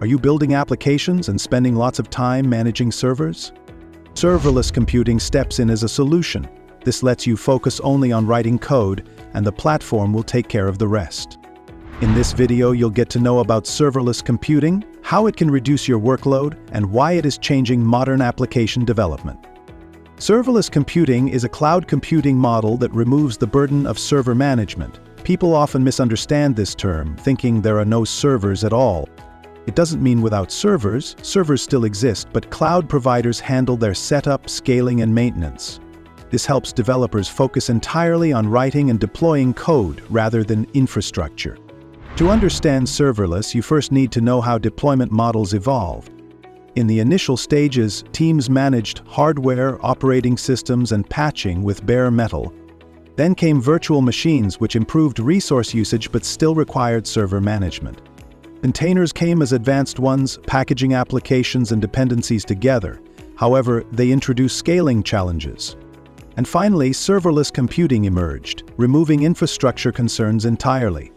Are you building applications and spending lots of time managing servers? Serverless computing steps in as a solution. This lets you focus only on writing code, and the platform will take care of the rest. In this video, you'll get to know about serverless computing, how it can reduce your workload, and why it is changing modern application development. Serverless computing is a cloud computing model that removes the burden of server management. People often misunderstand this term, thinking there are no servers at all. It doesn't mean without servers. Servers still exist, but cloud providers handle their setup, scaling, and maintenance. This helps developers focus entirely on writing and deploying code rather than infrastructure. To understand serverless, you first need to know how deployment models evolved. In the initial stages, teams managed hardware, operating systems, and patching with bare metal. Then came virtual machines, which improved resource usage but still required server management. Containers came as advanced ones, packaging applications and dependencies together. However, they introduced scaling challenges. And finally, serverless computing emerged, removing infrastructure concerns entirely.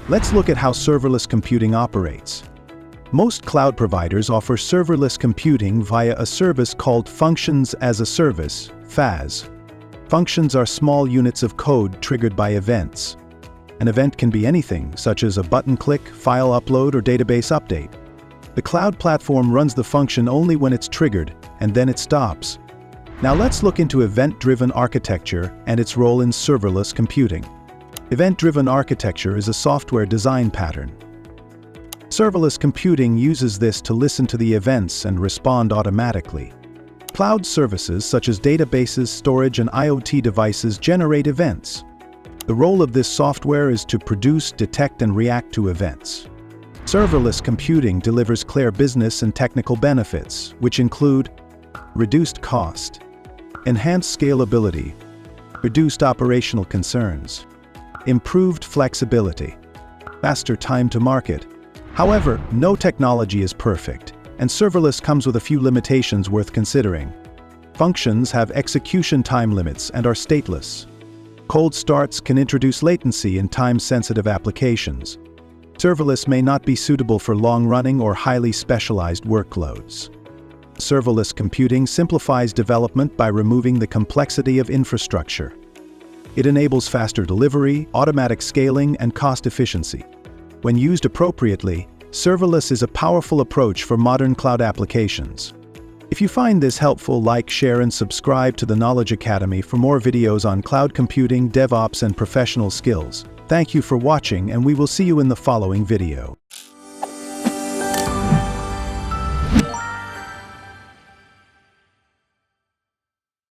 Let's look at how serverless computing operates. Most cloud providers offer serverless computing via a service called Functions as a Service, FaaS. Functions are small units of code triggered by events. An event can be anything, such as a button click, file upload, or database update. The cloud platform runs the function only when it's triggered, and then it stops. Now let's look into event-driven architecture and its role in serverless computing. Event-driven architecture is a software design pattern. Serverless computing uses this to listen to the events and respond automatically. Cloud services such as databases, storage, and IoT devices generate events. The role of this software is to produce, detect, and react to events. Serverless computing delivers clear business and technical benefits, which include reduced cost, enhanced scalability, reduced operational concerns, improved flexibility, faster time to market. However, no technology is perfect, and serverless comes with a few limitations worth considering. Functions have execution time limits and are stateless. Cold starts can introduce latency in time-sensitive applications. Serverless may not be suitable for long-running or highly specialized workloads. Serverless computing simplifies development by removing the complexity of infrastructure. It enables faster delivery, automatic scaling, and cost efficiency. When used appropriately, serverless is a powerful approach for modern cloud applications. If you find this helpful, like, share, and subscribe to the Knowledge Academy for more videos on cloud computing, DevOps, and professional skills. Thank you for watching, and we will see you in the following video.